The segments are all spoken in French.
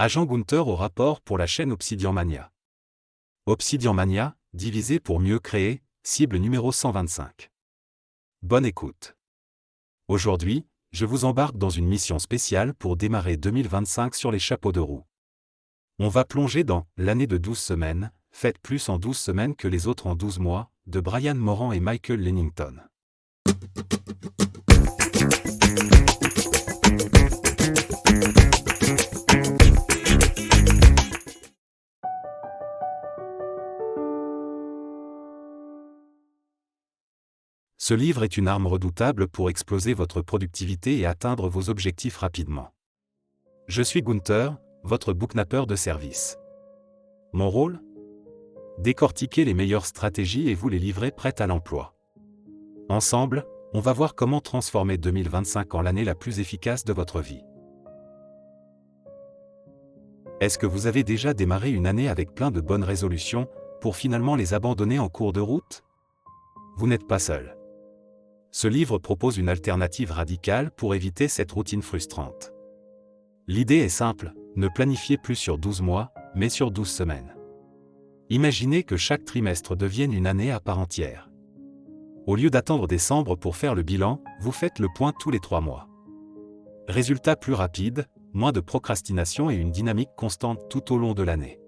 Agent Gunther au rapport pour la chaîne Obsidian Mania. Obsidian Mania, divisé pour mieux créer, cible numéro 125. Bonne écoute. Aujourd'hui, je vous embarque dans une mission spéciale pour démarrer 2025 sur les chapeaux de roue. On va plonger dans « L'année de 12 semaines, faites plus en 12 semaines que les autres en 12 mois » de Brian Moran et Michael Lennington. Ce livre est une arme redoutable pour exploser votre productivité et atteindre vos objectifs rapidement. Je suis Gunther, votre booknapper de service. Mon rôle ? Décortiquer les meilleures stratégies et vous les livrer prêtes à l'emploi. Ensemble, on va voir comment transformer 2025 en l'année la plus efficace de votre vie. Est-ce que vous avez déjà démarré une année avec plein de bonnes résolutions, pour finalement les abandonner en cours de route ? Vous n'êtes pas seul. Ce livre propose une alternative radicale pour éviter cette routine frustrante. L'idée est simple, ne planifiez plus sur 12 mois, mais sur 12 semaines. Imaginez que chaque trimestre devienne une année à part entière. Au lieu d'attendre décembre pour faire le bilan, vous faites le point tous les 3 mois. Résultat plus rapide, moins de procrastination et une dynamique constante tout au long de l'année.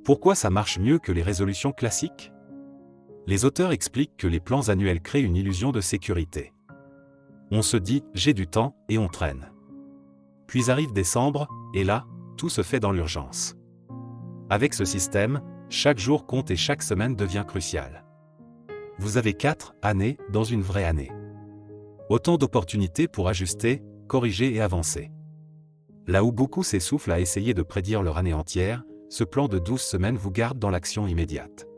Pourquoi ça marche mieux que les résolutions classiques ? Les auteurs expliquent que les plans annuels créent une illusion de sécurité. On se dit « j'ai du temps » et on traîne. Puis arrive décembre, et là, tout se fait dans l'urgence. Avec ce système, chaque jour compte et chaque semaine devient crucial. Vous avez 4 années dans une vraie année. Autant d'opportunités pour ajuster, corriger et avancer. Là où beaucoup s'essoufflent à essayer de prédire leur année entière, ce plan de 12 semaines vous garde dans l'action immédiate.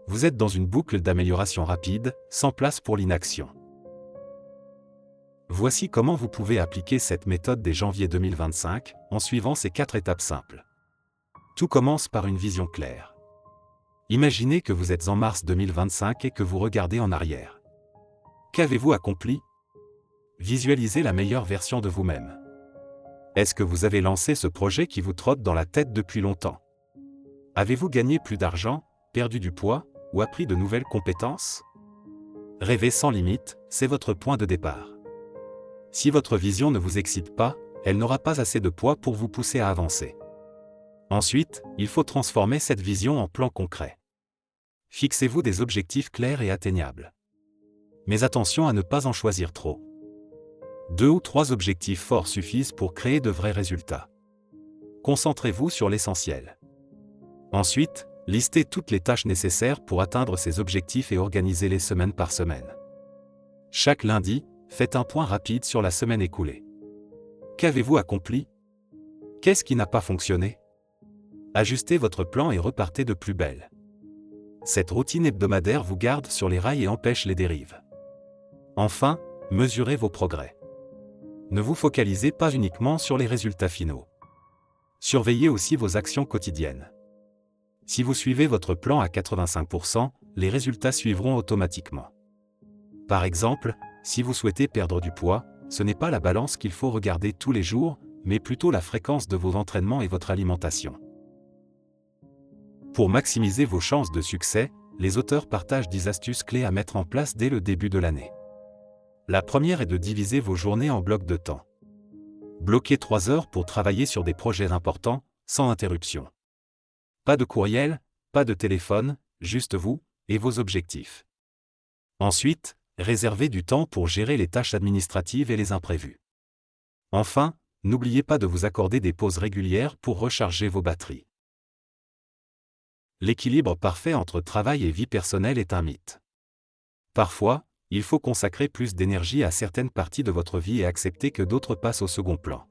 Vous êtes dans une boucle d'amélioration rapide, sans place pour l'inaction. Voici comment vous pouvez appliquer cette méthode dès janvier 2025, en suivant ces 4 étapes simples. Tout commence par une vision claire. Imaginez que vous êtes en mars 2025 et que vous regardez en arrière. Qu'avez-vous accompli ? Visualisez la meilleure version de vous-même. Est-ce que vous avez lancé ce projet qui vous trotte dans la tête depuis longtemps ? Avez-vous gagné plus d'argent, perdu du poids, ou appris de nouvelles compétences ? Rêver sans limite, c'est votre point de départ. Si votre vision ne vous excite pas, elle n'aura pas assez de poids pour vous pousser à avancer. Ensuite, il faut transformer cette vision en plan concret. Fixez-vous des objectifs clairs et atteignables. Mais attention à ne pas en choisir trop. 2 ou 3 objectifs forts suffisent pour créer de vrais résultats. Concentrez-vous sur l'essentiel. Ensuite, listez toutes les tâches nécessaires pour atteindre ces objectifs et organisez-les semaine par semaine. Chaque lundi, faites un point rapide sur la semaine écoulée. Qu'avez-vous accompli ? Qu'est-ce qui n'a pas fonctionné ? Ajustez votre plan et repartez de plus belle. Cette routine hebdomadaire vous garde sur les rails et empêche les dérives. Enfin, mesurez vos progrès. Ne vous focalisez pas uniquement sur les résultats finaux. Surveillez aussi vos actions quotidiennes. Si vous suivez votre plan à 85%, les résultats suivront automatiquement. Par exemple, si vous souhaitez perdre du poids, ce n'est pas la balance qu'il faut regarder tous les jours, mais plutôt la fréquence de vos entraînements et votre alimentation. Pour maximiser vos chances de succès, les auteurs partagent 10 astuces clés à mettre en place dès le début de l'année. La première est de diviser vos journées en blocs de temps. Bloquez 3 heures pour travailler sur des projets importants, sans interruption. Pas de courriel, pas de téléphone, juste vous et vos objectifs. Ensuite, réservez du temps pour gérer les tâches administratives et les imprévus. Enfin, n'oubliez pas de vous accorder des pauses régulières pour recharger vos batteries. L'équilibre parfait entre travail et vie personnelle est un mythe. Parfois, il faut consacrer plus d'énergie à certaines parties de votre vie et accepter que d'autres passent au second plan.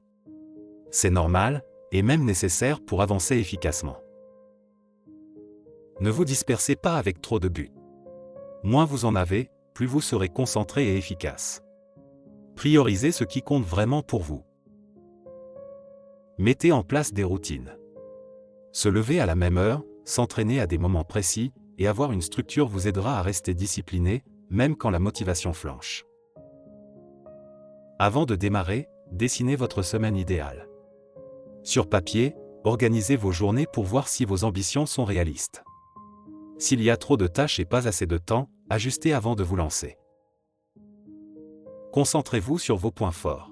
C'est normal, et même nécessaire pour avancer efficacement. Ne vous dispersez pas avec trop de buts. Moins vous en avez, plus vous serez concentré et efficace. Priorisez ce qui compte vraiment pour vous. Mettez en place des routines. Se lever à la même heure, s'entraîner à des moments précis, et avoir une structure vous aidera à rester discipliné, même quand la motivation flanche. Avant de démarrer, dessinez votre semaine idéale. Sur papier, organisez vos journées pour voir si vos ambitions sont réalistes. S'il y a trop de tâches et pas assez de temps, ajustez avant de vous lancer. Concentrez-vous sur vos points forts.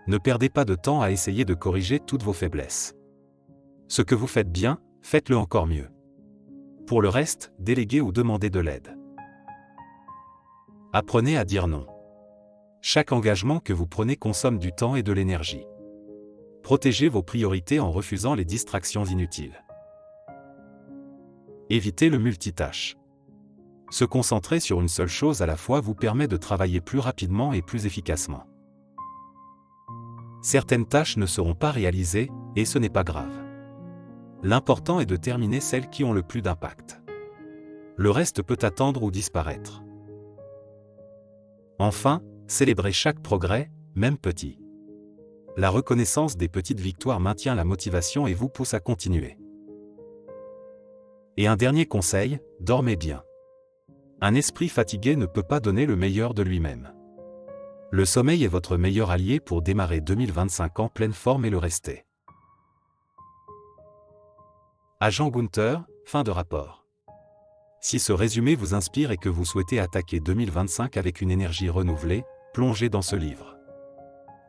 Ne perdez pas de temps à essayer de corriger toutes vos faiblesses. Ce que vous faites bien, faites-le encore mieux. Pour le reste, déléguez ou demandez de l'aide. Apprenez à dire non. Chaque engagement que vous prenez consomme du temps et de l'énergie. Protégez vos priorités en refusant les distractions inutiles. Évitez le multitâche. Se concentrer sur une seule chose à la fois vous permet de travailler plus rapidement et plus efficacement. Certaines tâches ne seront pas réalisées, et ce n'est pas grave. L'important est de terminer celles qui ont le plus d'impact. Le reste peut attendre ou disparaître. Enfin, célébrez chaque progrès, même petit. La reconnaissance des petites victoires maintient la motivation et vous pousse à continuer. Et un dernier conseil, dormez bien. Un esprit fatigué ne peut pas donner le meilleur de lui-même. Le sommeil est votre meilleur allié pour démarrer 2025 en pleine forme et le rester. Agent Gunther, fin de rapport. Si ce résumé vous inspire et que vous souhaitez attaquer 2025 avec une énergie renouvelée, plongez dans ce livre.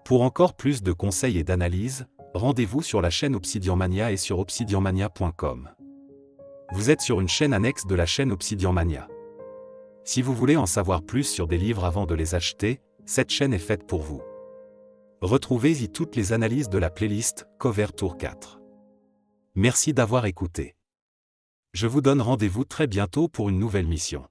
Pour encore plus de conseils et d'analyses, rendez-vous sur la chaîne Obsidian Mania et sur obsidianmania.com. Vous êtes sur une chaîne annexe de la chaîne Obsidian Mania. Si vous voulez en savoir plus sur des livres avant de les acheter, cette chaîne est faite pour vous. Retrouvez-y toutes les analyses de la playlist Cover Tour 4. Merci d'avoir écouté. Je vous donne rendez-vous très bientôt pour une nouvelle mission.